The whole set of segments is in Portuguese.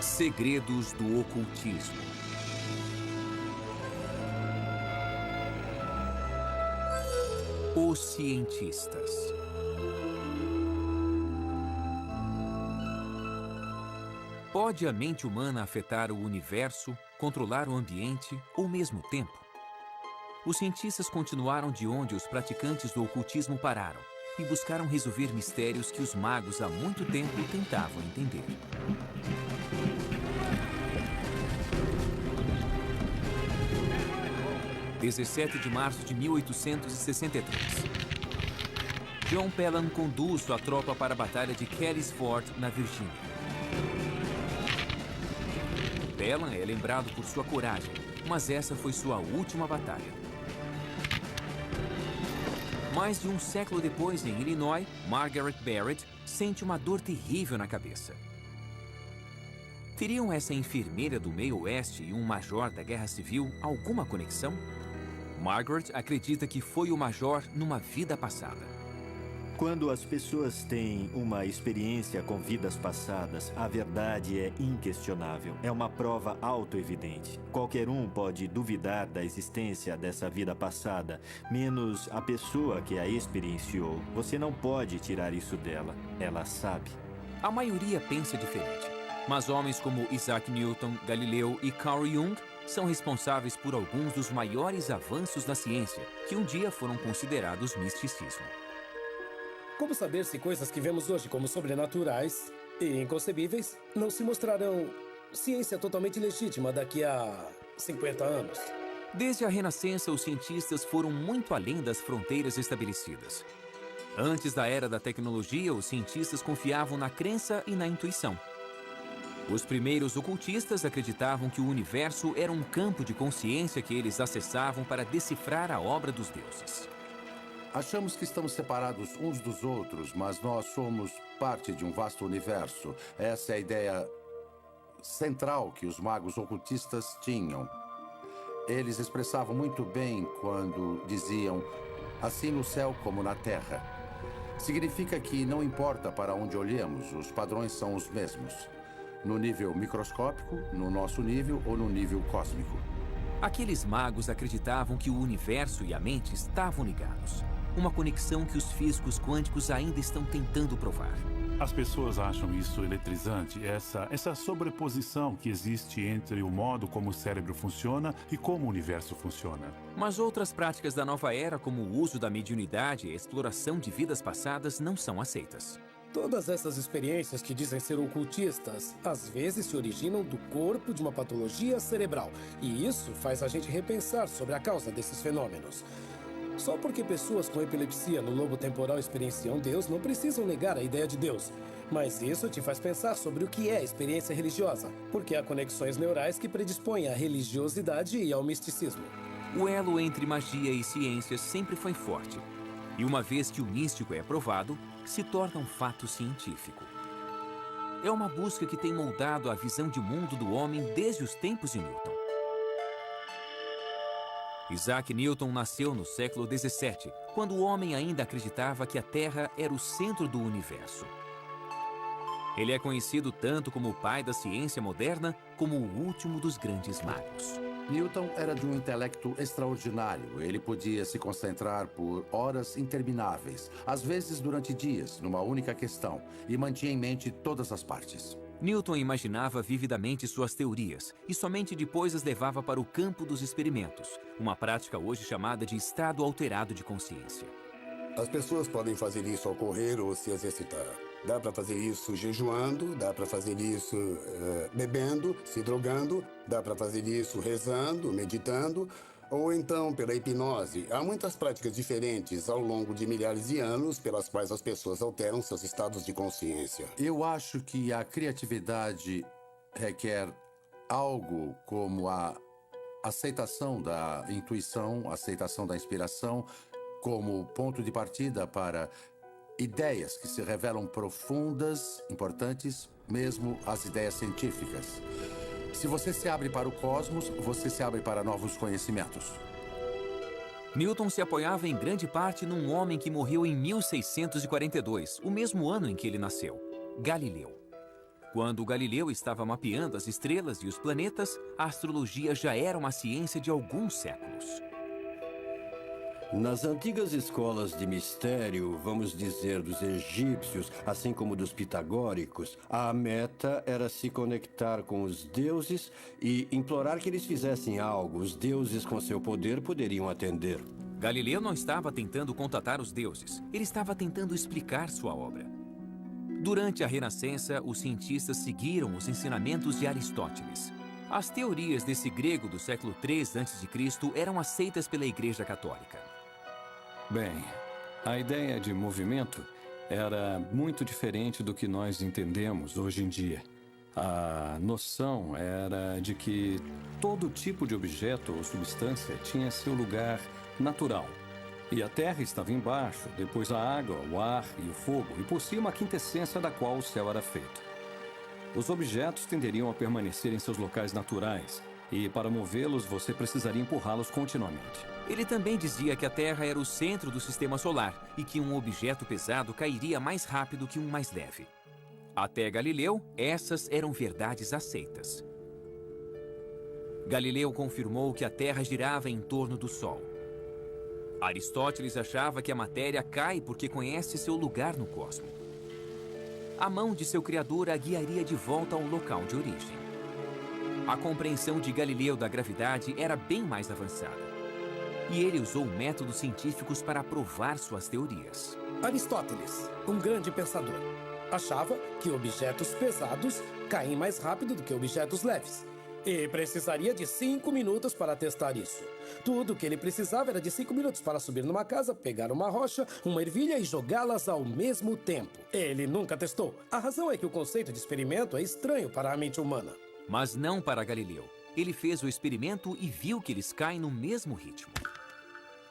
Segredos do ocultismo. Os cientistas. Pode a mente humana afetar o universo, controlar o ambiente ou mesmo o tempo? Os cientistas continuaram de onde os praticantes do ocultismo pararam e buscaram resolver mistérios que os magos há muito tempo tentavam entender. – 17 de março de 1863. John Pelham conduz sua tropa para a Batalha de Kelly's Ford, na Virgínia. Pelham é lembrado por sua coragem, mas essa foi sua última batalha. Mais de um século depois, em Illinois, Margaret Barrett sente uma dor terrível na cabeça. Teriam essa enfermeira do meio oeste e um major da Guerra Civil alguma conexão? Margaret acredita que foi o major numa vida passada. Quando as pessoas têm uma experiência com vidas passadas, a verdade é inquestionável. É uma prova autoevidente. Qualquer um pode duvidar da existência dessa vida passada, menos a pessoa que a experienciou. Você não pode tirar isso dela. Ela sabe. A maioria pensa diferente, mas homens como Isaac Newton, Galileu e Carl Jung são responsáveis por alguns dos maiores avanços da ciência, que um dia foram considerados misticismo. Como saber se coisas que vemos hoje como sobrenaturais e inconcebíveis não se mostrarão ciência totalmente legítima daqui a 50 anos? Desde a Renascença, os cientistas foram muito além das fronteiras estabelecidas. Antes da era da tecnologia, os cientistas confiavam na crença e na intuição. Os primeiros ocultistas acreditavam que o universo era um campo de consciência que eles acessavam para decifrar a obra dos deuses. Achamos que estamos separados uns dos outros, mas nós somos parte de um vasto universo. Essa é a ideia central que os magos ocultistas tinham. Eles expressavam muito bem quando diziam, assim no céu como na terra. Significa que não importa para onde olhemos, os padrões são os mesmos. No nível microscópico, no nosso nível ou no nível cósmico. Aqueles magos acreditavam que o universo e a mente estavam ligados. Uma conexão que os físicos quânticos ainda estão tentando provar. As pessoas acham isso eletrizante, essa sobreposição que existe entre o modo como o cérebro funciona e como o universo funciona. Mas outras práticas da nova era, como o uso da mediunidade e a exploração de vidas passadas, não são aceitas. Todas essas experiências que dizem ser ocultistas, às vezes se originam do corpo de uma patologia cerebral. E isso faz a gente repensar sobre a causa desses fenômenos. Só porque pessoas com epilepsia no lobo temporal experienciam Deus, não precisam negar a ideia de Deus. Mas isso te faz pensar sobre o que é experiência religiosa, porque há conexões neurais que predispõem à religiosidade e ao misticismo. O elo entre magia e ciência sempre foi forte. E uma vez que o místico é provado, se torna um fato científico. É uma busca que tem moldado a visão de mundo do homem desde os tempos de Newton. Isaac Newton nasceu no século XVII, quando o homem ainda acreditava que a Terra era o centro do universo. Ele é conhecido tanto como o pai da ciência moderna, como o último dos grandes magos. Newton era de um intelecto extraordinário. Ele podia se concentrar por horas intermináveis, às vezes durante dias, numa única questão, e mantinha em mente todas as partes. Newton imaginava vividamente suas teorias e somente depois as levava para o campo dos experimentos, uma prática hoje chamada de estado alterado de consciência. As pessoas podem fazer isso ao correr ou se exercitar. Dá para fazer isso jejuando, dá para fazer isso bebendo, se drogando, dá para fazer isso rezando, meditando, ou então pela hipnose. Há muitas práticas diferentes ao longo de milhares de anos pelas quais as pessoas alteram seus estados de consciência. Eu acho que a criatividade requer algo como a aceitação da intuição, aceitação da inspiração como ponto de partida para ideias que se revelam profundas, importantes, mesmo as ideias científicas. Se você se abre para o cosmos, você se abre para novos conhecimentos. Newton se apoiava em grande parte num homem que morreu em 1642, o mesmo ano em que ele nasceu, Galileu. Quando Galileu estava mapeando as estrelas e os planetas, a astrologia já era uma ciência de alguns séculos. Nas antigas escolas de mistério, vamos dizer dos egípcios, assim como dos pitagóricos, a meta era se conectar com os deuses e implorar que eles fizessem algo. Os deuses, com seu poder, poderiam atender. Galileu não estava tentando contatar os deuses, ele estava tentando explicar sua obra. Durante a Renascença, os cientistas seguiram os ensinamentos de Aristóteles. As teorias desse grego do século III a.C. eram aceitas pela Igreja Católica. Bem, a ideia de movimento era muito diferente do que nós entendemos hoje em dia. A noção era de que todo tipo de objeto ou substância tinha seu lugar natural. E a terra estava embaixo, depois a água, o ar e o fogo, e por cima a quintessência da qual o céu era feito. Os objetos tenderiam a permanecer em seus locais naturais, e para movê-los você precisaria empurrá-los continuamente. Ele também dizia que a Terra era o centro do sistema solar e que um objeto pesado cairia mais rápido que um mais leve. Até Galileu, essas eram verdades aceitas. Galileu confirmou que a Terra girava em torno do Sol. Aristóteles achava que a matéria cai porque conhece seu lugar no cosmo. A mão de seu criador a guiaria de volta ao local de origem. A compreensão de Galileu da gravidade era bem mais avançada. E ele usou métodos científicos para provar suas teorias. Aristóteles, um grande pensador, achava que objetos pesados caem mais rápido do que objetos leves. E precisaria de 5 minutos para testar isso. Tudo o que ele precisava era de 5 minutos para subir numa casa, pegar uma rocha, uma ervilha e jogá-las ao mesmo tempo. Ele nunca testou. A razão é que o conceito de experimento é estranho para a mente humana. Mas não para Galileu. Ele fez o experimento e viu que eles caem no mesmo ritmo.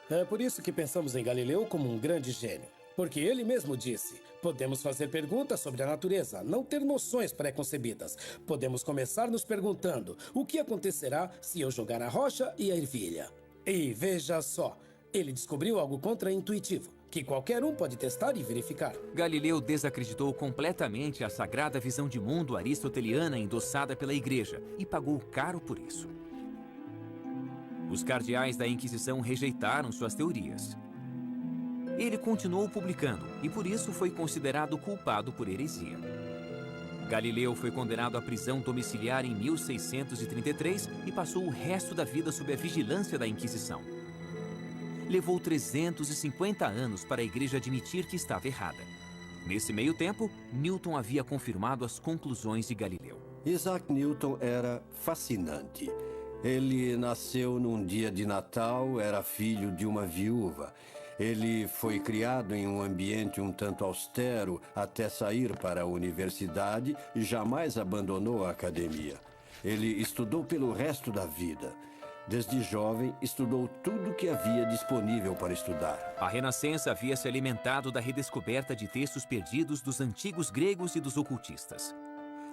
É por isso que pensamos em Galileu como um grande gênio. Porque ele mesmo disse, podemos fazer perguntas sobre a natureza, não ter noções pré-concebidas. Podemos começar nos perguntando, o que acontecerá se eu jogar a rocha e a ervilha? E veja só, ele descobriu algo contra-intuitivo, que qualquer um pode testar e verificar. Galileu desacreditou completamente a sagrada visão de mundo aristoteliana endossada pela Igreja e pagou caro por isso. Os cardeais da Inquisição rejeitaram suas teorias. Ele continuou publicando e por isso foi considerado culpado por heresia. Galileu foi condenado à prisão domiciliar em 1633 e passou o resto da vida sob a vigilância da Inquisição. Levou 350 anos para a Igreja admitir que estava errada. Nesse meio tempo, Newton havia confirmado as conclusões de Galileu. Isaac Newton era fascinante. Ele nasceu num dia de Natal, era filho de uma viúva. Ele foi criado em um ambiente um tanto austero até sair para a universidade e jamais abandonou a academia. Ele estudou pelo resto da vida. Desde jovem, estudou tudo que havia disponível para estudar. A Renascença havia se alimentado da redescoberta de textos perdidos dos antigos gregos e dos ocultistas.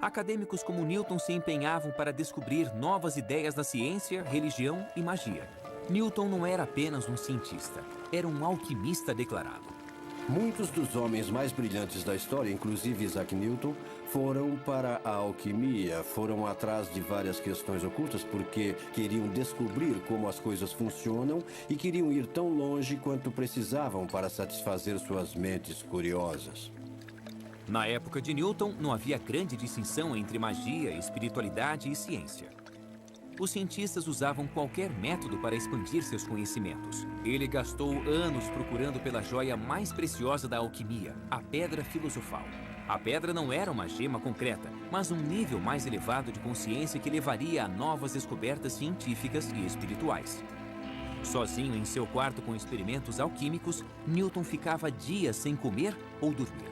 Acadêmicos como Newton se empenhavam para descobrir novas ideias da ciência, religião e magia. Newton não era apenas um cientista, era um alquimista declarado. Muitos dos homens mais brilhantes da história, inclusive Isaac Newton, foram para a alquimia, foram atrás de várias questões ocultas porque queriam descobrir como as coisas funcionam e queriam ir tão longe quanto precisavam para satisfazer suas mentes curiosas. Na época de Newton, não havia grande distinção entre magia, espiritualidade e ciência. Os cientistas usavam qualquer método para expandir seus conhecimentos. Ele gastou anos procurando pela joia mais preciosa da alquimia, a pedra filosofal. A pedra não era uma gema concreta, mas um nível mais elevado de consciência que levaria a novas descobertas científicas e espirituais. Sozinho em seu quarto com experimentos alquímicos, Newton ficava dias sem comer ou dormir.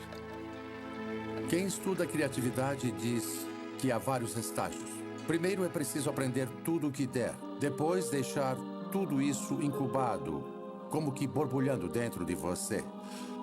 Quem estuda a criatividade diz que há vários estágios. Primeiro é preciso aprender tudo o que der. Depois deixar tudo isso incubado, como que borbulhando dentro de você.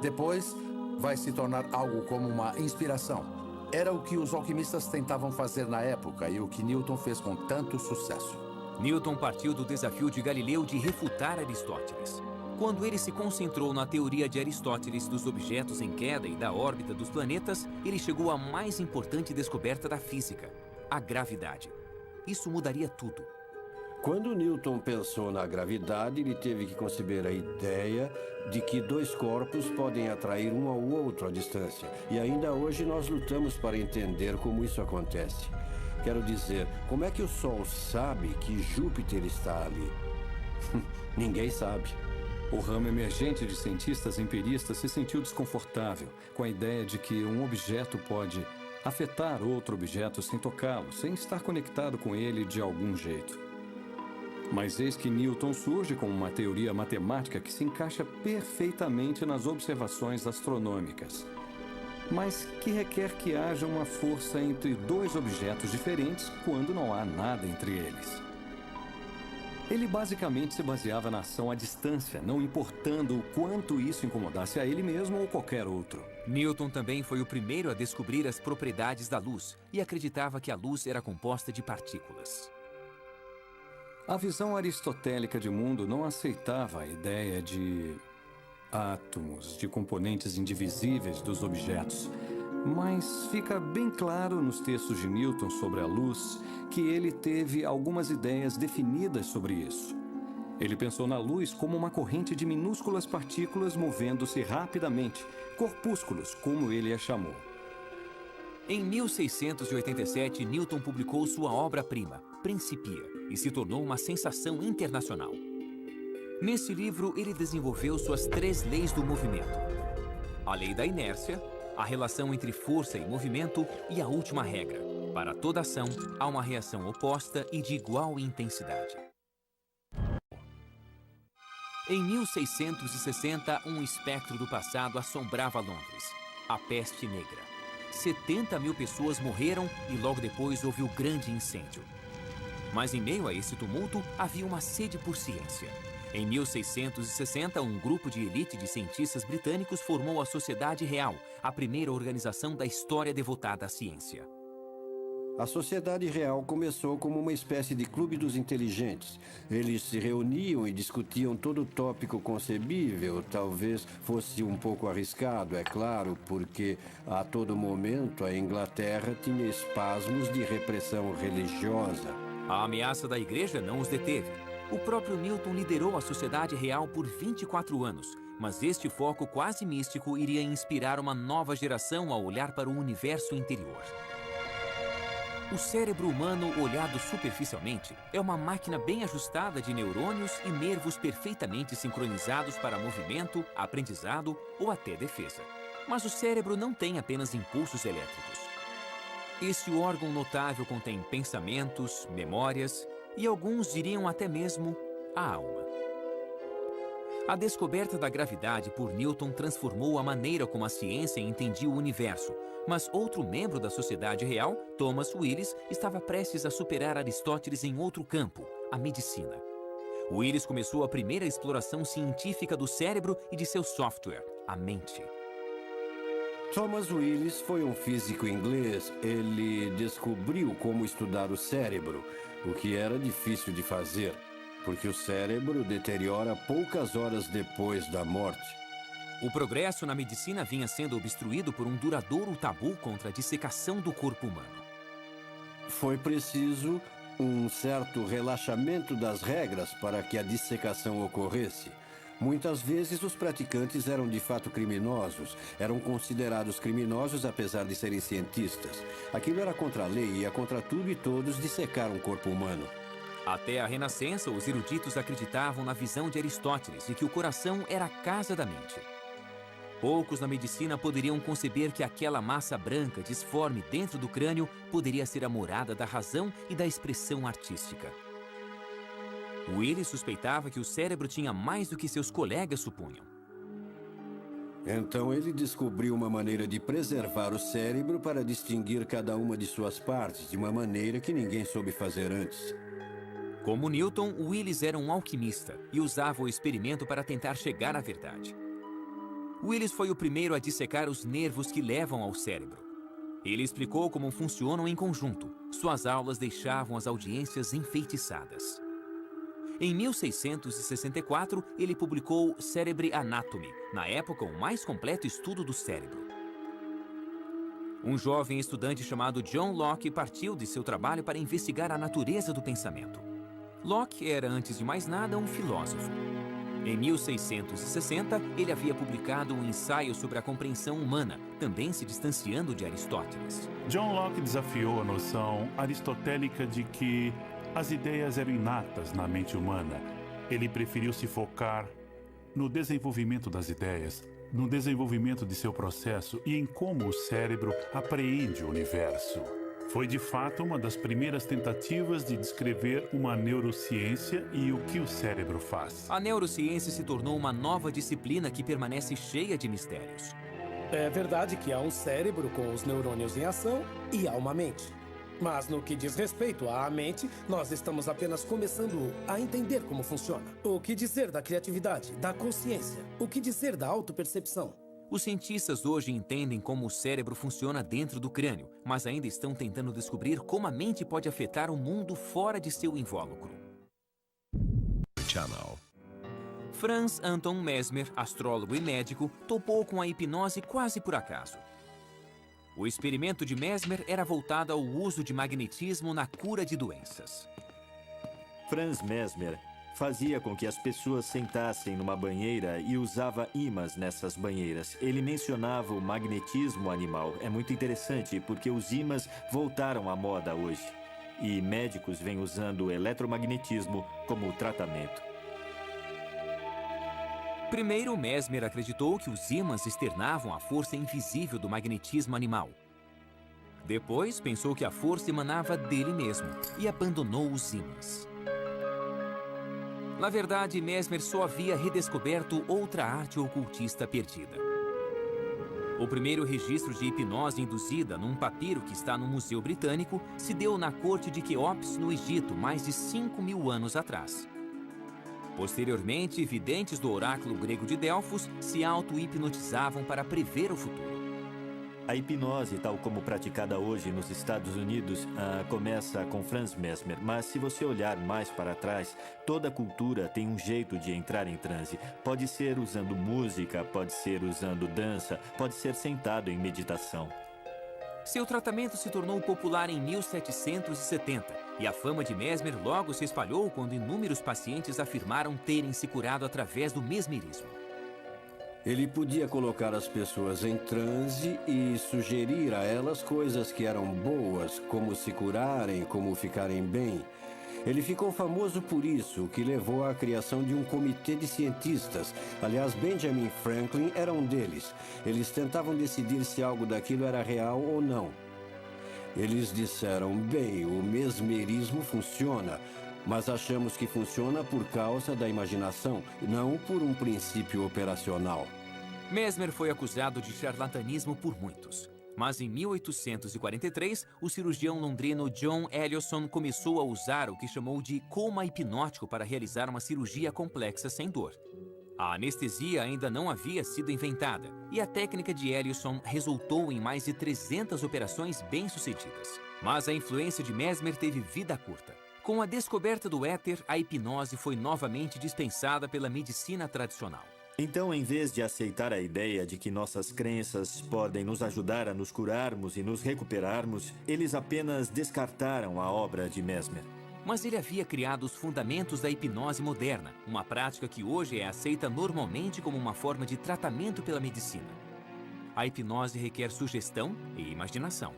Depois vai se tornar algo como uma inspiração. Era o que os alquimistas tentavam fazer na época e o que Newton fez com tanto sucesso. Newton partiu do desafio de Galileu de refutar Aristóteles. Quando ele se concentrou na teoria de Aristóteles dos objetos em queda e da órbita dos planetas, ele chegou à mais importante descoberta da física, a gravidade. Isso mudaria tudo. Quando Newton pensou na gravidade, ele teve que conceber a ideia de que dois corpos podem atrair um ao outro à distância. E ainda hoje nós lutamos para entender como isso acontece. Quero dizer, como é que o Sol sabe que Júpiter está ali? Ninguém sabe. O ramo emergente de cientistas empiristas se sentiu desconfortável com a ideia de que um objeto pode afetar outro objeto sem tocá-lo, sem estar conectado com ele de algum jeito. Mas eis que Newton surge com uma teoria matemática que se encaixa perfeitamente nas observações astronômicas, mas que requer que haja uma força entre dois objetos diferentes quando não há nada entre eles. Ele basicamente se baseava na ação à distância, não importando o quanto isso incomodasse a ele mesmo ou qualquer outro. Newton também foi o primeiro a descobrir as propriedades da luz e acreditava que a luz era composta de partículas. A visão aristotélica de mundo não aceitava a ideia de átomos, de componentes indivisíveis dos objetos. Mas fica bem claro nos textos de Newton sobre a luz que ele teve algumas ideias definidas sobre isso. Ele pensou na luz como uma corrente de minúsculas partículas movendo-se rapidamente, corpúsculos, como ele a chamou. Em 1687, Newton publicou sua obra-prima, Principia, e se tornou uma sensação internacional. Nesse livro, ele desenvolveu suas 3 leis do movimento: a lei da inércia, a relação entre força e movimento e a última regra: para toda ação, há uma reação oposta e de igual intensidade. Em 1660, um espectro do passado assombrava Londres: a peste negra. 70 mil pessoas morreram e logo depois houve o grande incêndio. Mas em meio a esse tumulto, havia uma sede por ciência. Em 1660, um grupo de elite de cientistas britânicos formou a Sociedade Real, a primeira organização da história devotada à ciência. A Sociedade Real começou como uma espécie de clube dos inteligentes. Eles se reuniam e discutiam todo tópico concebível. Talvez fosse um pouco arriscado, é claro, porque a todo momento a Inglaterra tinha espasmos de repressão religiosa. A ameaça da igreja não os deteve. O próprio Newton liderou a Sociedade Real por 24 anos, mas este foco quase místico iria inspirar uma nova geração a olhar para o universo interior. O cérebro humano, olhado superficialmente, é uma máquina bem ajustada de neurônios e nervos perfeitamente sincronizados para movimento, aprendizado ou até defesa. Mas o cérebro não tem apenas impulsos elétricos. Este órgão notável contém pensamentos, memórias e alguns diriam até mesmo a alma. A descoberta da gravidade por Newton transformou a maneira como a ciência entendia o universo, mas outro membro da Sociedade Real, Thomas Willis, estava prestes a superar Aristóteles em outro campo, a medicina. Willis começou a primeira exploração científica do cérebro e de seu software, a mente. Thomas Willis foi um físico inglês. Ele descobriu como estudar o cérebro, o que era difícil de fazer, porque o cérebro deteriora poucas horas depois da morte. O progresso na medicina vinha sendo obstruído por um duradouro tabu contra a dissecação do corpo humano. Foi preciso um certo relaxamento das regras para que a dissecação ocorresse. Muitas vezes os praticantes eram de fato criminosos, eram considerados criminosos apesar de serem cientistas. Aquilo era contra a lei e ia contra tudo e todos dissecar um corpo humano. Até a Renascença, os eruditos acreditavam na visão de Aristóteles de que o coração era a casa da mente. Poucos na medicina poderiam conceber que aquela massa branca disforme dentro do crânio poderia ser a morada da razão e da expressão artística. Willis suspeitava que o cérebro tinha mais do que seus colegas supunham. Então ele descobriu uma maneira de preservar o cérebro para distinguir cada uma de suas partes de uma maneira que ninguém soube fazer antes. Como Newton, Willis era um alquimista e usava o experimento para tentar chegar à verdade. Willis foi o primeiro a dissecar os nervos que levam ao cérebro. Ele explicou como funcionam em conjunto. Suas aulas deixavam as audiências enfeitiçadas. Em 1664, ele publicou Cerebri Anatomy, na época o mais completo estudo do cérebro. Um jovem estudante chamado John Locke partiu de seu trabalho para investigar a natureza do pensamento. Locke era, antes de mais nada, um filósofo. Em 1660, ele havia publicado um ensaio sobre a compreensão humana, também se distanciando de Aristóteles. John Locke desafiou a noção aristotélica de que as ideias eram inatas na mente humana. Ele preferiu se focar no desenvolvimento das ideias, no desenvolvimento de seu processo e em como o cérebro apreende o universo. Foi, de fato, uma das primeiras tentativas de descrever uma neurociência e o que o cérebro faz. A neurociência se tornou uma nova disciplina que permanece cheia de mistérios. É verdade que há um cérebro com os neurônios em ação e há uma mente. Mas no que diz respeito à mente, nós estamos apenas começando a entender como funciona. O que dizer da criatividade, da consciência? O que dizer da autopercepção? Os cientistas hoje entendem como o cérebro funciona dentro do crânio, mas ainda estão tentando descobrir como a mente pode afetar o mundo fora de seu invólucro. Franz Anton Mesmer, astrólogo e médico, topou com a hipnose quase por acaso. O experimento de Mesmer era voltado ao uso de magnetismo na cura de doenças. Franz Mesmer fazia com que as pessoas sentassem numa banheira e usava ímãs nessas banheiras. Ele mencionava o magnetismo animal. É muito interessante porque os ímãs voltaram à moda hoje. E médicos vêm usando o eletromagnetismo como tratamento. Primeiro, Mesmer acreditou que os ímãs externavam a força invisível do magnetismo animal. Depois, pensou que a força emanava dele mesmo e abandonou os ímãs. Na verdade, Mesmer só havia redescoberto outra arte ocultista perdida. O primeiro registro de hipnose induzida num papiro que está no Museu Britânico se deu na corte de Quéops, no Egito, mais de 5.000 anos atrás. Posteriormente, videntes do oráculo grego de Delfos se auto-hipnotizavam para prever o futuro. A hipnose, tal como praticada hoje nos Estados Unidos, começa com Franz Mesmer. Mas se você olhar mais para trás, toda cultura tem um jeito de entrar em transe. Pode ser usando música, pode ser usando dança, pode ser sentado em meditação. Seu tratamento se tornou popular em 1770 e a fama de Mesmer logo se espalhou quando inúmeros pacientes afirmaram terem se curado através do mesmerismo. Ele podia colocar as pessoas em transe e sugerir a elas coisas que eram boas, como se curarem, como ficarem bem. Ele ficou famoso por isso, o que levou à criação de um comitê de cientistas. Aliás, Benjamin Franklin era um deles. Eles tentavam decidir se algo daquilo era real ou não. Eles disseram, bem, o mesmerismo funciona, mas achamos que funciona por causa da imaginação, não por um princípio operacional. Mesmer foi acusado de charlatanismo por muitos. Mas em 1843, o cirurgião londrino John Ellison começou a usar o que chamou de coma hipnótico para realizar uma cirurgia complexa sem dor. A anestesia ainda não havia sido inventada e a técnica de Ellison resultou em mais de 300 operações bem-sucedidas. Mas a influência de Mesmer teve vida curta. Com a descoberta do éter, a hipnose foi novamente dispensada pela medicina tradicional. Então, em vez de aceitar a ideia de que nossas crenças podem nos ajudar a nos curarmos e nos recuperarmos, eles apenas descartaram a obra de Mesmer. Mas ele havia criado os fundamentos da hipnose moderna, uma prática que hoje é aceita normalmente como uma forma de tratamento pela medicina. A hipnose requer sugestão e imaginação.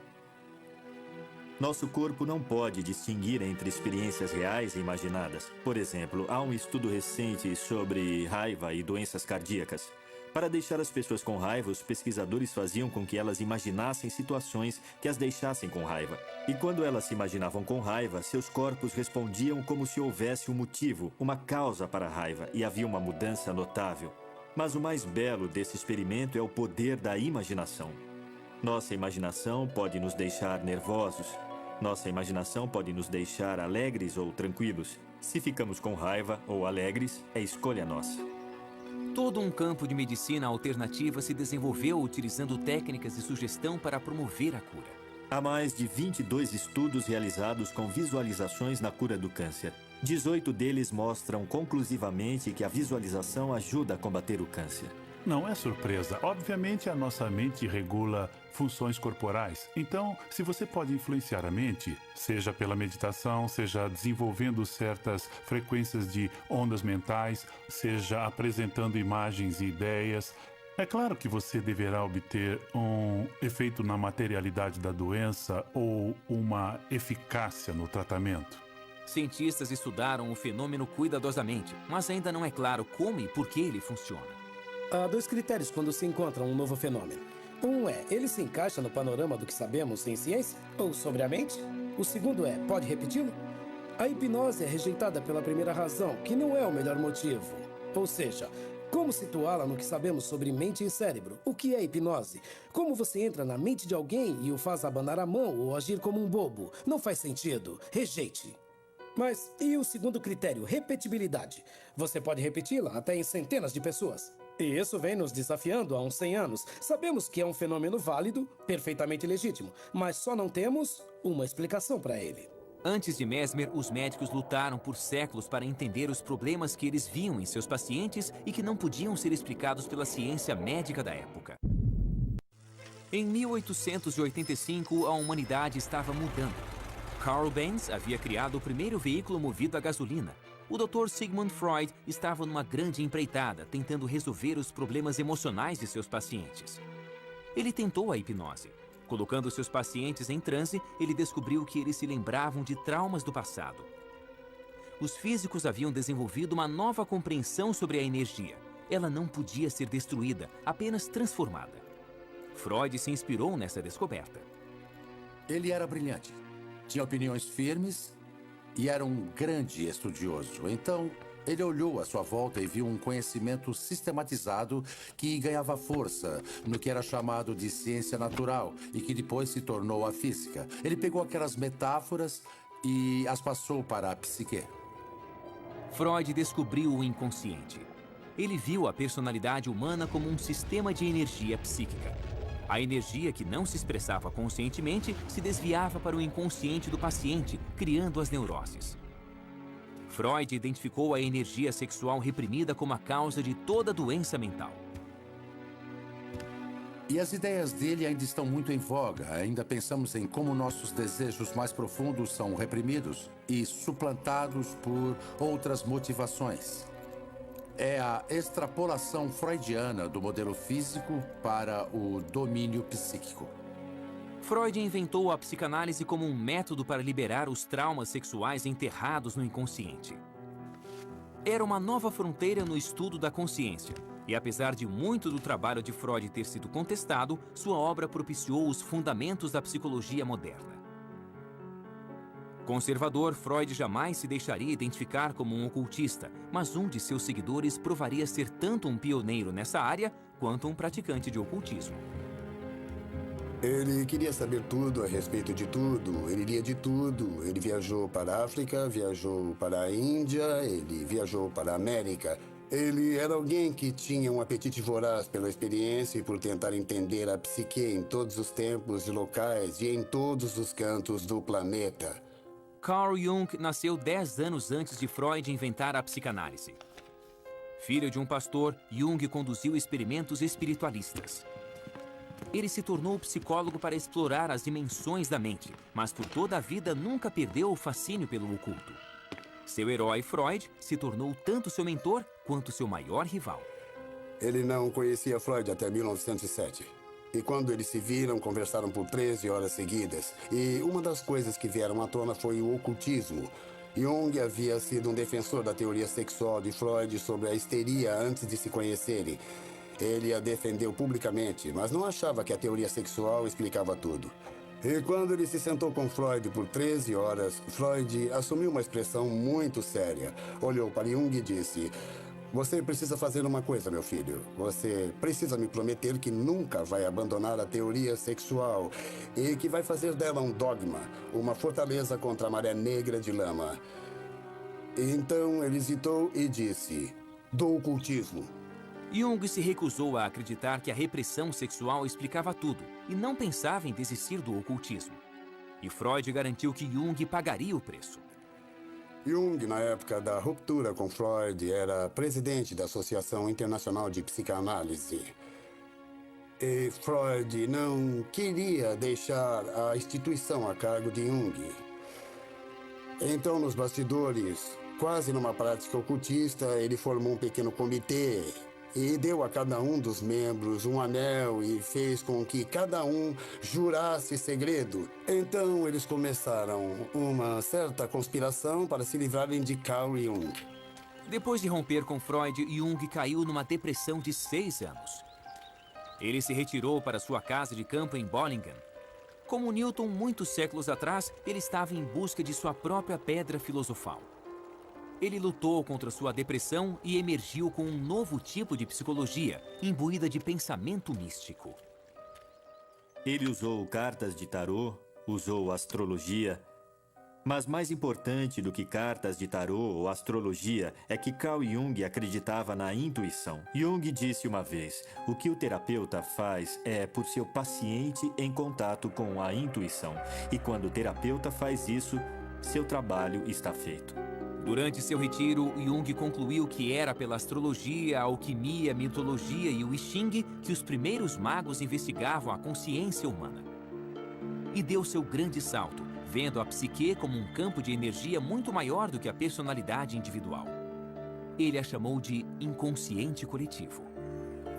Nosso corpo não pode distinguir entre experiências reais e imaginadas. Por exemplo, há um estudo recente sobre raiva e doenças cardíacas. Para deixar as pessoas com raiva, os pesquisadores faziam com que elas imaginassem situações que as deixassem com raiva. E quando elas se imaginavam com raiva, seus corpos respondiam como se houvesse um motivo, uma causa para a raiva, e havia uma mudança notável. Mas o mais belo desse experimento é o poder da imaginação. Nossa imaginação pode nos deixar nervosos. Nossa imaginação pode nos deixar alegres ou tranquilos. Se ficamos com raiva ou alegres, é escolha nossa. Todo um campo de medicina alternativa se desenvolveu utilizando técnicas de sugestão para promover a cura. Há mais de 22 estudos realizados com visualizações na cura do câncer. 18 deles mostram conclusivamente que a visualização ajuda a combater o câncer. Não é surpresa. Obviamente, a nossa mente regula funções corporais. Então, se você pode influenciar a mente, seja pela meditação, seja desenvolvendo certas frequências de ondas mentais, seja apresentando imagens e ideias, é claro que você deverá obter um efeito na materialidade da doença ou uma eficácia no tratamento. Cientistas estudaram o fenômeno cuidadosamente, mas ainda não é claro como e por que ele funciona. Há 2 critérios quando se encontra um novo fenômeno. Um é, ele se encaixa no panorama do que sabemos em ciência ou sobre a mente? O segundo é, pode repeti-lo? A hipnose é rejeitada pela primeira razão, que não é o melhor motivo. Ou seja, como situá-la no que sabemos sobre mente e cérebro? O que é hipnose? Como você entra na mente de alguém e o faz abanar a mão ou agir como um bobo? Não faz sentido. Rejeite. Mas e o segundo critério, repetibilidade? Você pode repeti-la até em centenas de pessoas. E isso vem nos desafiando há uns 100 anos. Sabemos que é um fenômeno válido, perfeitamente legítimo, mas só não temos uma explicação para ele. Antes de Mesmer, os médicos lutaram por séculos para entender os problemas que eles viam em seus pacientes e que não podiam ser explicados pela ciência médica da época. Em 1885, a humanidade estava mudando. Carl Benz havia criado o primeiro veículo movido a gasolina. O Dr. Sigmund Freud estava numa grande empreitada, tentando resolver os problemas emocionais de seus pacientes. Ele tentou a hipnose. Colocando seus pacientes em transe, ele descobriu que eles se lembravam de traumas do passado. Os físicos haviam desenvolvido uma nova compreensão sobre a energia. Ela não podia ser destruída, apenas transformada. Freud se inspirou nessa descoberta. Ele era brilhante, tinha opiniões firmes e era um grande estudioso. Então, ele olhou à sua volta e viu um conhecimento sistematizado que ganhava força no que era chamado de ciência natural e que depois se tornou a física. Ele pegou aquelas metáforas e as passou para a psique. Freud descobriu o inconsciente. Ele viu a personalidade humana como um sistema de energia psíquica. A energia que não se expressava conscientemente se desviava para o inconsciente do paciente, criando as neuroses. Freud identificou a energia sexual reprimida como a causa de toda doença mental. E as ideias dele ainda estão muito em voga. Ainda pensamos em como nossos desejos mais profundos são reprimidos e suplantados por outras motivações. É a extrapolação freudiana do modelo físico para o domínio psíquico. Freud inventou a psicanálise como um método para liberar os traumas sexuais enterrados no inconsciente. Era uma nova fronteira no estudo da consciência, e apesar de muito do trabalho de Freud ter sido contestado, sua obra propiciou os fundamentos da psicologia moderna. Conservador, Freud jamais se deixaria identificar como um ocultista, mas um de seus seguidores provaria ser tanto um pioneiro nessa área quanto um praticante de ocultismo. Ele queria saber tudo a respeito de tudo, ele lia de tudo. Ele viajou para a África, viajou para a Índia, ele viajou para a América. Ele era alguém que tinha um apetite voraz pela experiência e por tentar entender a psique em todos os tempos e locais e em todos os cantos do planeta. Carl Jung nasceu 10 anos antes de Freud inventar a psicanálise. Filho de um pastor, Jung conduziu experimentos espiritualistas. Ele se tornou psicólogo para explorar as dimensões da mente, mas por toda a vida nunca perdeu o fascínio pelo oculto. Seu herói, Freud, se tornou tanto seu mentor quanto seu maior rival. Ele não conhecia Freud até 1907. E quando eles se viram, conversaram por 13 horas seguidas. E uma das coisas que vieram à tona foi o ocultismo. Jung havia sido um defensor da teoria sexual de Freud sobre a histeria antes de se conhecerem. Ele a defendeu publicamente, mas não achava que a teoria sexual explicava tudo. E quando ele se sentou com Freud por 13 horas, Freud assumiu uma expressão muito séria. Olhou para Jung e disse: "Você precisa fazer uma coisa, meu filho. Você precisa me prometer que nunca vai abandonar a teoria sexual e que vai fazer dela um dogma, uma fortaleza contra a maré negra de lama." E então ele hesitou e disse: "Do ocultismo." Jung se recusou a acreditar que a repressão sexual explicava tudo e não pensava em desistir do ocultismo. E Freud garantiu que Jung pagaria o preço. Jung, na época da ruptura com Freud, era presidente da Associação Internacional de Psicanálise. E Freud não queria deixar a instituição a cargo de Jung. Então, nos bastidores, quase numa prática ocultista, ele formou um pequeno comitê e deu a cada um dos membros um anel e fez com que cada um jurasse segredo. Então, eles começaram uma certa conspiração para se livrarem de Carl Jung. Depois de romper com Freud, Jung caiu numa depressão de 6 anos. Ele se retirou para sua casa de campo em Bollingen. Como Newton, muitos séculos atrás, ele estava em busca de sua própria pedra filosofal. Ele lutou contra sua depressão e emergiu com um novo tipo de psicologia, imbuída de pensamento místico. Ele usou cartas de tarô, usou astrologia. Mas mais importante do que cartas de tarô ou astrologia é que Carl Jung acreditava na intuição. Jung disse uma vez: o que o terapeuta faz é por seu paciente em contato com a intuição. E quando o terapeuta faz isso, seu trabalho está feito. Durante seu retiro, Jung concluiu que era pela astrologia, a alquimia, a mitologia e o I Ching que os primeiros magos investigavam a consciência humana. E deu seu grande salto, vendo a psique como um campo de energia muito maior do que a personalidade individual. Ele a chamou de inconsciente coletivo.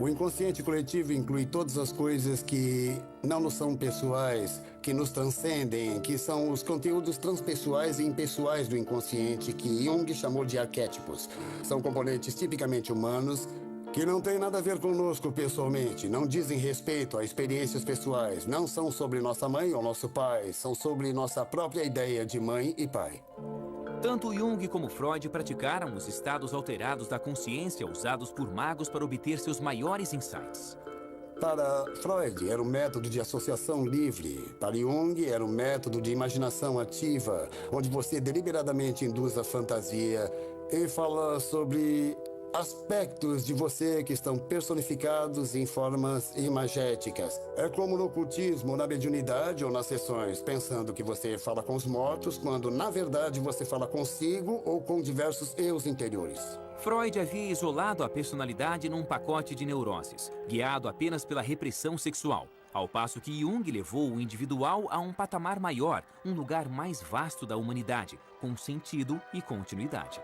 O inconsciente coletivo inclui todas as coisas que não nos são pessoais, que nos transcendem, que são os conteúdos transpessoais e impessoais do inconsciente, que Jung chamou de arquétipos. São componentes tipicamente humanos, que não têm nada a ver conosco pessoalmente, não dizem respeito a experiências pessoais, não são sobre nossa mãe ou nosso pai, são sobre nossa própria ideia de mãe e pai. Tanto Jung como Freud praticaram os estados alterados da consciência usados por magos para obter seus maiores insights. Para Freud, era um método de associação livre. Para Jung, era um método de imaginação ativa, onde você deliberadamente induz a fantasia e fala sobre aspectos de você que estão personificados em formas imagéticas. É como no ocultismo, na mediunidade ou nas sessões, pensando que você fala com os mortos, quando na verdade você fala consigo ou com diversos eus interiores. Freud havia isolado a personalidade num pacote de neuroses, guiado apenas pela repressão sexual, ao passo que Jung levou o individual a um patamar maior, um lugar mais vasto da humanidade, com sentido e continuidade.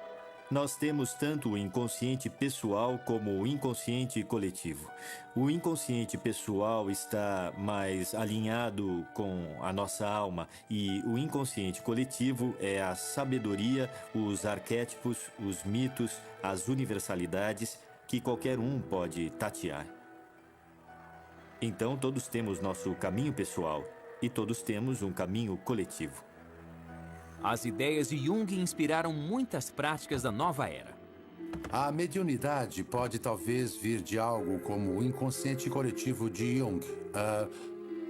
Nós temos tanto o inconsciente pessoal como o inconsciente coletivo. O inconsciente pessoal está mais alinhado com a nossa alma e o inconsciente coletivo é a sabedoria, os arquétipos, os mitos, as universalidades que qualquer um pode tatear. Então todos temos nosso caminho pessoal e todos temos um caminho coletivo. As ideias de Jung inspiraram muitas práticas da nova era. A mediunidade pode talvez vir de algo como o inconsciente coletivo de Jung.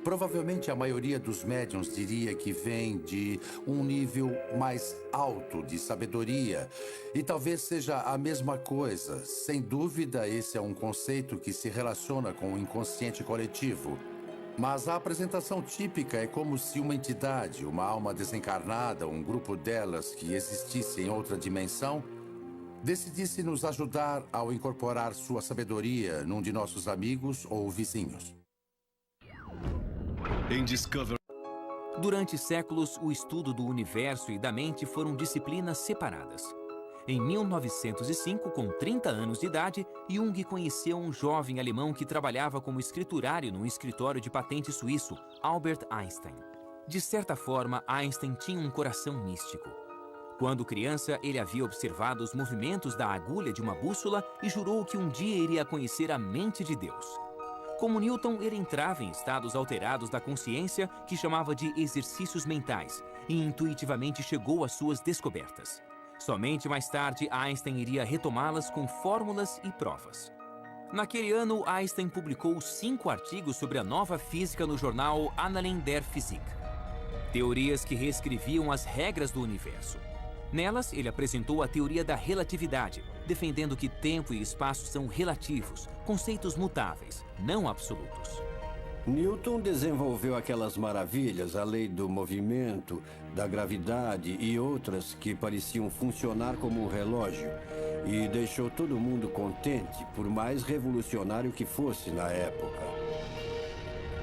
Provavelmente a maioria dos médiuns diria que vem de um nível mais alto de sabedoria. E talvez seja a mesma coisa. Sem dúvida, esse é um conceito que se relaciona com o inconsciente coletivo. Mas a apresentação típica é como se uma entidade, uma alma desencarnada, um grupo delas que existisse em outra dimensão, decidisse nos ajudar ao incorporar sua sabedoria num de nossos amigos ou vizinhos. Durante séculos, o estudo do universo e da mente foram disciplinas separadas. Em 1905, com 30 anos de idade, Jung conheceu um jovem alemão que trabalhava como escriturário num escritório de patente suíço, Albert Einstein. De certa forma, Einstein tinha um coração místico. Quando criança, ele havia observado os movimentos da agulha de uma bússola e jurou que um dia iria conhecer a mente de Deus. Como Newton, ele entrava em estados alterados da consciência que chamava de exercícios mentais e intuitivamente chegou às suas descobertas. Somente mais tarde, Einstein iria retomá-las com fórmulas e provas. Naquele ano, Einstein publicou 5 artigos sobre a nova física no jornal Annalen der Physik. Teorias que reescreviam as regras do universo. Nelas, ele apresentou a teoria da relatividade, defendendo que tempo e espaço são relativos, conceitos mutáveis, não absolutos. Newton desenvolveu aquelas maravilhas, a lei do movimento, da gravidade e outras que pareciam funcionar como um relógio, e deixou todo mundo contente, por mais revolucionário que fosse na época.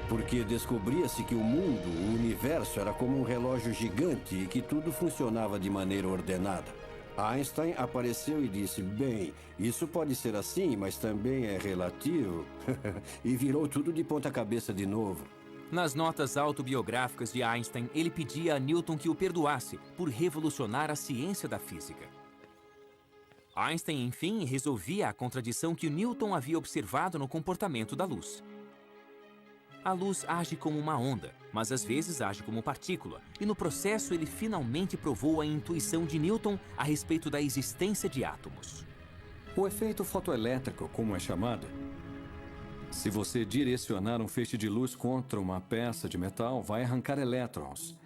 Porque descobria-se que o mundo, o universo, era como um relógio gigante e que tudo funcionava de maneira ordenada. Einstein apareceu e disse, bem, isso pode ser assim, mas também é relativo. E virou tudo de ponta cabeça de novo. Nas notas autobiográficas de Einstein, ele pedia a Newton que o perdoasse por revolucionar a ciência da física. Einstein, enfim, resolvia a contradição que Newton havia observado no comportamento da luz. A luz age como uma onda, mas às vezes age como partícula, e no processo ele finalmente provou a intuição de Newton a respeito da existência de átomos. O efeito fotoelétrico, como é chamado. Se você direcionar um feixe de luz contra uma peça de metal, vai arrancar elétrons.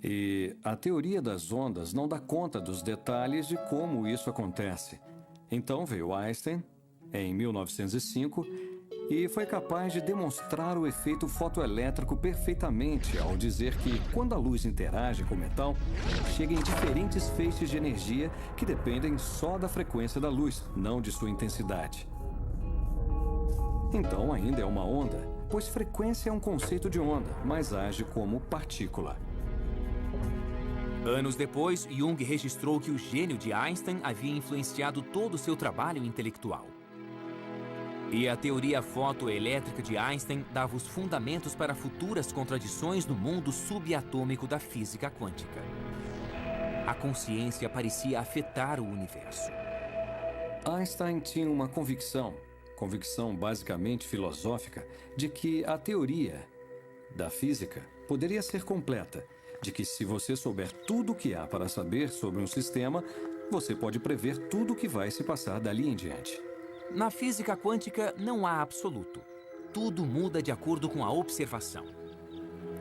E a teoria das ondas não dá conta dos detalhes de como isso acontece. Então veio Einstein, em 1905, e foi capaz de demonstrar o efeito fotoelétrico perfeitamente ao dizer que, quando a luz interage com o metal, chega em diferentes feixes de energia que dependem só da frequência da luz, não de sua intensidade. Então ainda é uma onda, pois frequência é um conceito de onda, mas age como partícula. Anos depois, Jung registrou que o gênio de Einstein havia influenciado todo o seu trabalho intelectual. E a teoria fotoelétrica de Einstein dava os fundamentos para futuras contradições no mundo subatômico da física quântica. A consciência parecia afetar o universo. Einstein tinha uma convicção basicamente filosófica, de que a teoria da física poderia ser completa, de que se você souber tudo o que há para saber sobre um sistema, você pode prever tudo o que vai se passar dali em diante. Na física quântica não há absoluto. Tudo muda de acordo com a observação.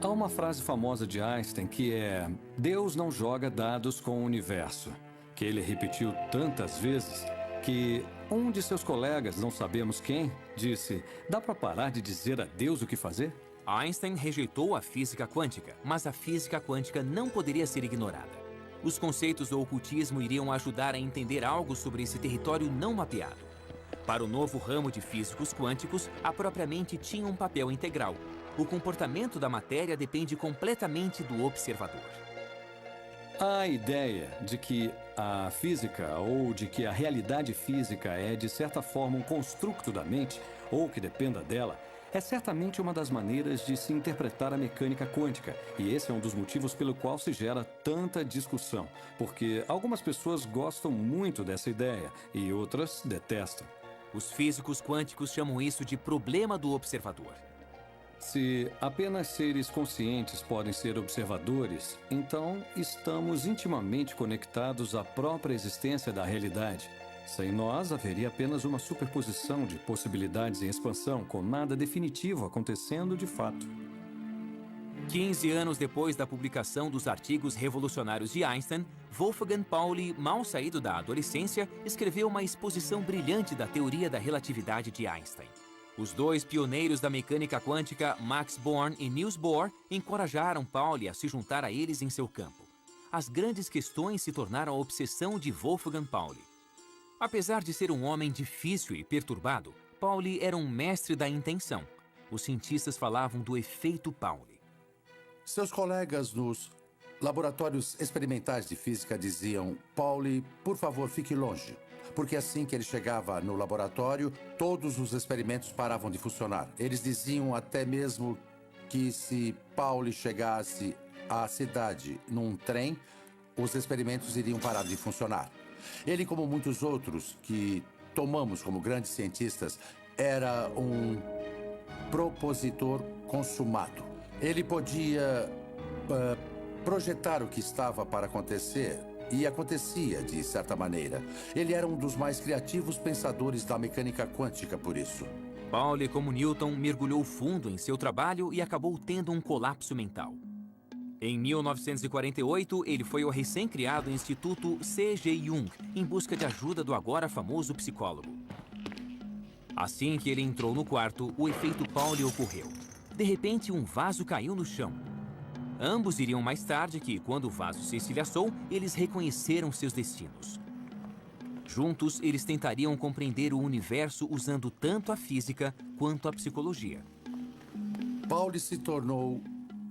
Há uma frase famosa de Einstein que é: Deus não joga dados com o universo, que ele repetiu tantas vezes que um de seus colegas, não sabemos quem, disse: dá para parar de dizer a Deus o que fazer? Einstein rejeitou a física quântica, mas a física quântica não poderia ser ignorada. Os conceitos do ocultismo iriam ajudar a entender algo sobre esse território não mapeado. Para o novo ramo de físicos quânticos, a própria mente tinha um papel integral. O comportamento da matéria depende completamente do observador. A ideia de que a física ou de que a realidade física é, de certa forma, um construto da mente ou que dependa dela, é certamente uma das maneiras de se interpretar a mecânica quântica, e esse é um dos motivos pelo qual se gera tanta discussão, porque algumas pessoas gostam muito dessa ideia e outras detestam. Os físicos quânticos chamam isso de problema do observador. Se apenas seres conscientes podem ser observadores, então estamos intimamente conectados à própria existência da realidade. Sem nós, haveria apenas uma superposição de possibilidades em expansão, com nada definitivo acontecendo de fato. 15 anos depois da publicação dos artigos revolucionários de Einstein, Wolfgang Pauli, mal saído da adolescência, escreveu uma exposição brilhante da teoria da relatividade de Einstein. Os dois pioneiros da mecânica quântica, Max Born e Niels Bohr, encorajaram Pauli a se juntar a eles em seu campo. As grandes questões se tornaram a obsessão de Wolfgang Pauli. Apesar de ser um homem difícil e perturbado, Pauli era um mestre da intenção. Os cientistas falavam do efeito Pauli. Seus colegas nos laboratórios experimentais de física diziam: Pauli, por favor, fique longe. Porque assim que ele chegava no laboratório, todos os experimentos paravam de funcionar. Eles diziam até mesmo que se Pauli chegasse à cidade num trem, os experimentos iriam parar de funcionar. Ele, como muitos outros que tomamos como grandes cientistas, era um propositor consumado. Ele podia projetar o que estava para acontecer, e acontecia de certa maneira. Ele era um dos mais criativos pensadores da mecânica quântica por isso. Pauli, como Newton, mergulhou fundo em seu trabalho e acabou tendo um colapso mental. Em 1948, ele foi ao recém-criado Instituto C.G. Jung, em busca de ajuda do agora famoso psicólogo. Assim que ele entrou no quarto, o efeito Pauli ocorreu. De repente, um vaso caiu no chão. Ambos diriam mais tarde que, quando o vaso se estilhaçou, eles reconheceram seus destinos. Juntos, eles tentariam compreender o universo usando tanto a física quanto a psicologia. Pauli se tornou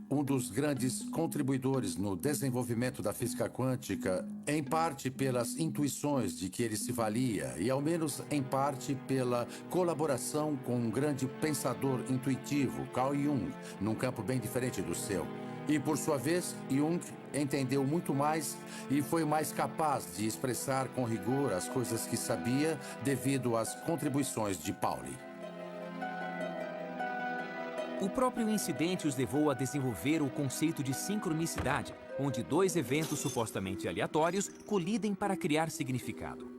um dos grandes contribuidores no desenvolvimento da física quântica, em parte pelas intuições de que ele se valia e, ao menos em parte, pela colaboração com um grande pensador intuitivo, Carl Jung, num campo bem diferente do seu. E, por sua vez, Jung entendeu muito mais e foi mais capaz de expressar com rigor as coisas que sabia devido às contribuições de Pauli. O próprio incidente os levou a desenvolver o conceito de sincronicidade, onde dois eventos supostamente aleatórios colidem para criar significado.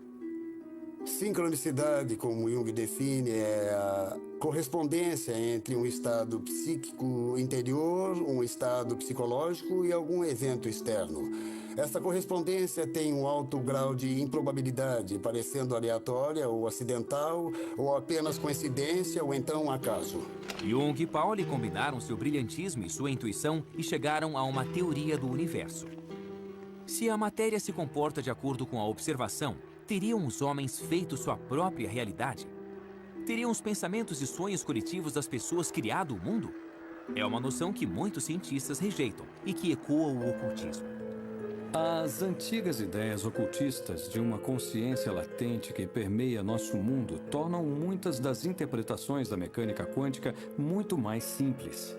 Sincronicidade, como Jung define, é a correspondência entre um estado psíquico interior, um estado psicológico e algum evento externo. Essa correspondência tem um alto grau de improbabilidade, parecendo aleatória ou acidental, ou apenas coincidência ou então acaso. Jung e Pauli combinaram seu brilhantismo e sua intuição e chegaram a uma teoria do universo. Se a matéria se comporta de acordo com a observação, teriam os homens feito sua própria realidade? Teriam os pensamentos e sonhos coletivos das pessoas criado o mundo? É uma noção que muitos cientistas rejeitam e que ecoa o ocultismo. As antigas ideias ocultistas de uma consciência latente que permeia nosso mundo tornam muitas das interpretações da mecânica quântica muito mais simples.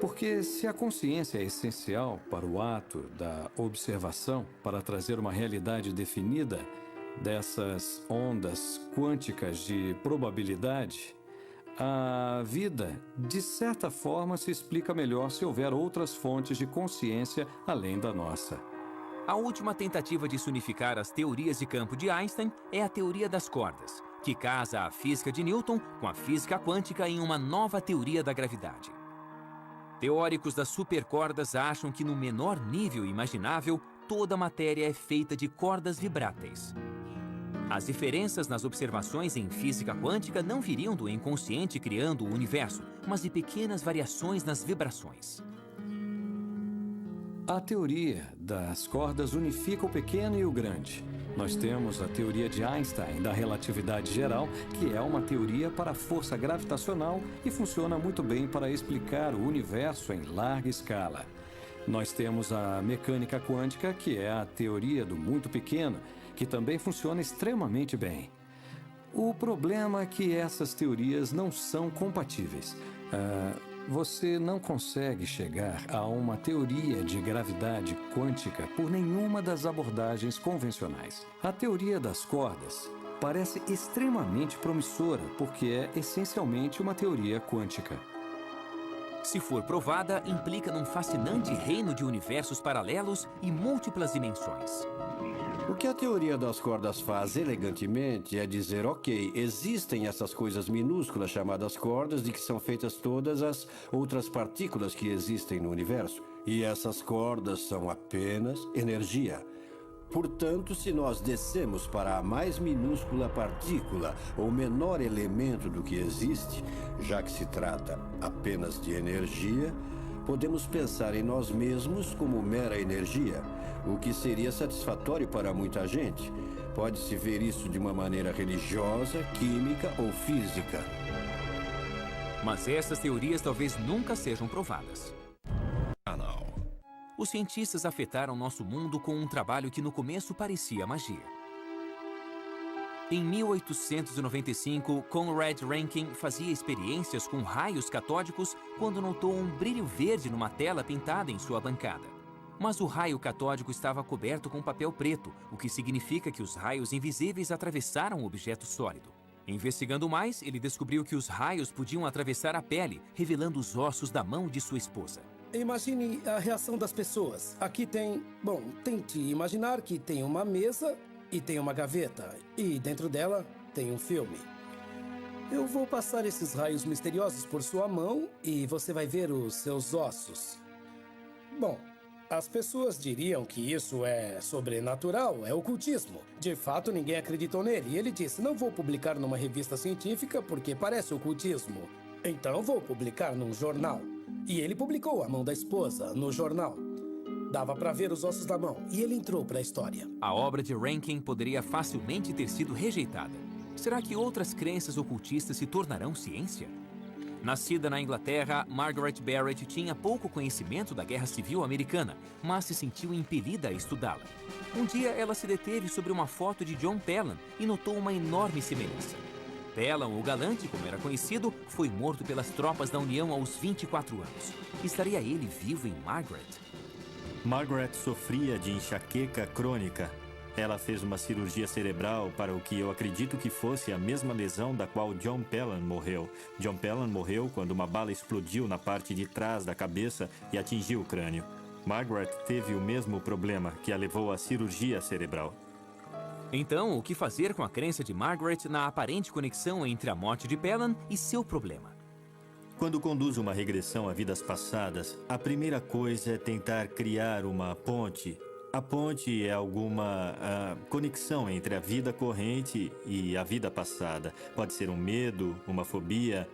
Porque se a consciência é essencial para o ato da observação, para trazer uma realidade definida dessas ondas quânticas de probabilidade, a vida, de certa forma, se explica melhor se houver outras fontes de consciência além da nossa. A última tentativa de se unificar as teorias de campo de Einstein é a teoria das cordas, que casa a física de Newton com a física quântica em uma nova teoria da gravidade. Teóricos das supercordas acham que no menor nível imaginável, toda a matéria é feita de cordas vibráteis. As diferenças nas observações em física quântica não viriam do inconsciente criando o universo, mas de pequenas variações nas vibrações. A teoria das cordas unifica o pequeno e o grande. Nós temos a teoria de Einstein da relatividade geral, que é uma teoria para a força gravitacional e funciona muito bem para explicar o universo em larga escala. Nós temos a mecânica quântica, que é a teoria do muito pequeno, que também funciona extremamente bem. O problema é que essas teorias não são compatíveis. Você não consegue chegar a uma teoria de gravidade quântica por nenhuma das abordagens convencionais. A teoria das cordas parece extremamente promissora, porque é essencialmente uma teoria quântica. Se for provada, implica num fascinante reino de universos paralelos e múltiplas dimensões. O que a teoria das cordas faz elegantemente é dizer, ok, existem essas coisas minúsculas chamadas cordas de que são feitas todas as outras partículas que existem no universo. E essas cordas são apenas energia. Portanto, se nós descemos para a mais minúscula partícula ou menor elemento do que existe, já que se trata apenas de energia, podemos pensar em nós mesmos como mera energia, o que seria satisfatório para muita gente. Pode-se ver isso de uma maneira religiosa, química ou física. Mas essas teorias talvez nunca sejam provadas. Os cientistas afetaram nosso mundo com um trabalho que no começo parecia magia. Em 1895, Conrad Rankin fazia experiências com raios catódicos quando notou um brilho verde numa tela pintada em sua bancada. Mas o raio catódico estava coberto com papel preto, o que significa que os raios invisíveis atravessaram o objeto sólido. Investigando mais, ele descobriu que os raios podiam atravessar a pele, revelando os ossos da mão de sua esposa. Imagine a reação das pessoas. Aqui tem... Bom, tente imaginar que tem uma mesa e tem uma gaveta. E dentro dela tem um filme. Eu vou passar esses raios misteriosos por sua mão e você vai ver os seus ossos. Bom, as pessoas diriam que isso é sobrenatural, é ocultismo. De fato, ninguém acreditou nele e ele disse, não vou publicar numa revista científica porque parece ocultismo. Então vou publicar num jornal. E ele publicou a mão da esposa no jornal. Dava para ver os ossos da mão e ele entrou para a história. A obra de Rankin poderia facilmente ter sido rejeitada. Será que outras crenças ocultistas se tornarão ciência? Nascida na Inglaterra, Margaret Barrett tinha pouco conhecimento da Guerra Civil Americana, mas se sentiu impelida a estudá-la. Um dia, ela se deteve sobre uma foto de John Pelham e notou uma enorme semelhança. Pelham, o galante, como era conhecido, foi morto pelas tropas da União aos 24 anos. Estaria ele vivo em Margaret? Margaret sofria de enxaqueca crônica. Ela fez uma cirurgia cerebral para o que eu acredito que fosse a mesma lesão da qual John Pelham morreu. John Pelham morreu quando uma bala explodiu na parte de trás da cabeça e atingiu o crânio. Margaret teve o mesmo problema que a levou à cirurgia cerebral. Então, o que fazer com a crença de Margaret na aparente conexão entre a morte de Pelham e seu problema? Quando conduzo uma regressão a vidas passadas, a primeira coisa é tentar criar uma ponte. A ponte é alguma conexão entre a vida corrente e a vida passada. Pode ser um medo, uma fobia,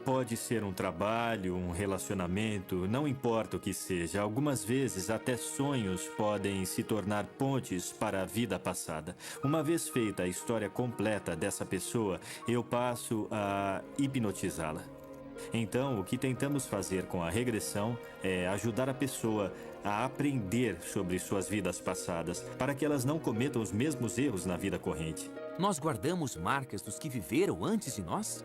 pode ser um trabalho, um relacionamento, não importa o que seja. Algumas vezes até sonhos podem se tornar pontes para a vida passada. Uma vez feita a história completa dessa pessoa, eu passo a hipnotizá-la. Então, o que tentamos fazer com a regressão é ajudar a pessoa a aprender sobre suas vidas passadas, para que elas não cometam os mesmos erros na vida corrente. Nós guardamos marcas dos que viveram antes de nós?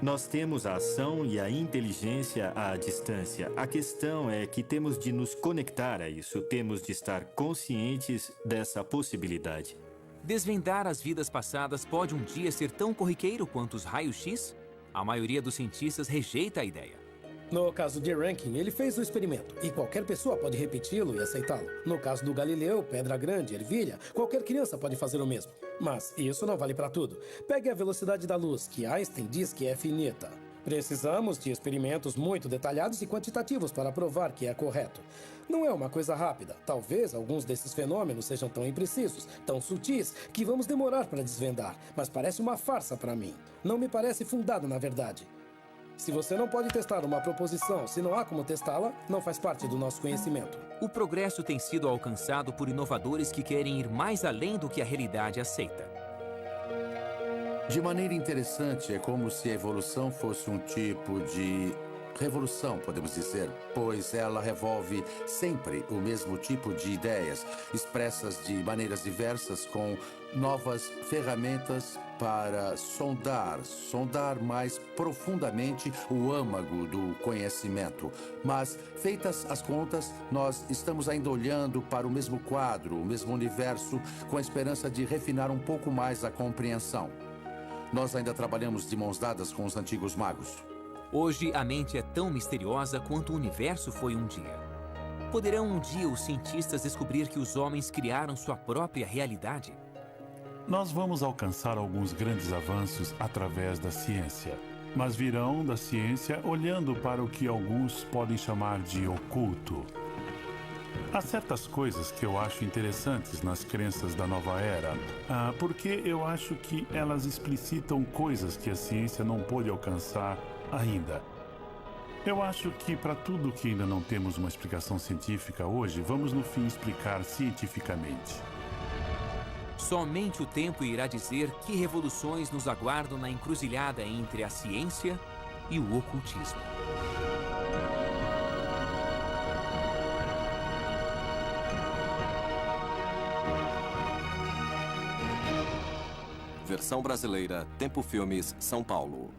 Nós temos a ação e a inteligência à distância. A questão é que temos de nos conectar a isso, temos de estar conscientes dessa possibilidade. Desvendar as vidas passadas pode um dia ser tão corriqueiro quanto os raios-x? A maioria dos cientistas rejeita a ideia. No caso de Rankin, ele fez o experimento e qualquer pessoa pode repeti-lo e aceitá-lo. No caso do Galileu, Pedra Grande, Ervilha, qualquer criança pode fazer o mesmo. Mas isso não vale para tudo. Pegue a velocidade da luz, que Einstein diz que é finita. Precisamos de experimentos muito detalhados e quantitativos para provar que é correto. Não é uma coisa rápida. Talvez alguns desses fenômenos sejam tão imprecisos, tão sutis, que vamos demorar para desvendar. Mas parece uma farsa para mim. Não me parece fundado na verdade. Se você não pode testar uma proposição, se não há como testá-la, não faz parte do nosso conhecimento. O progresso tem sido alcançado por inovadores que querem ir mais além do que a realidade aceita. De maneira interessante, é como se a evolução fosse um tipo de revolução, podemos dizer, pois ela revolve sempre o mesmo tipo de ideias, expressas de maneiras diversas, com novas ferramentas para sondar mais profundamente o âmago do conhecimento. Mas, feitas as contas, nós estamos ainda olhando para o mesmo quadro, o mesmo universo, com a esperança de refinar um pouco mais a compreensão. Nós ainda trabalhamos de mãos dadas com os antigos magos. Hoje, a mente é tão misteriosa quanto o universo foi um dia. Poderão um dia os cientistas descobrir que os homens criaram sua própria realidade? Nós vamos alcançar alguns grandes avanços através da ciência, mas virão da ciência olhando para o que alguns podem chamar de oculto. Há certas coisas que eu acho interessantes nas crenças da nova era, porque eu acho que elas explicitam coisas que a ciência não pôde alcançar ainda. Eu acho que para tudo que ainda não temos uma explicação científica hoje, vamos no fim explicar cientificamente. Somente o tempo irá dizer que revoluções nos aguardam na encruzilhada entre a ciência e o ocultismo. Versão brasileira, Tempo Filmes, São Paulo.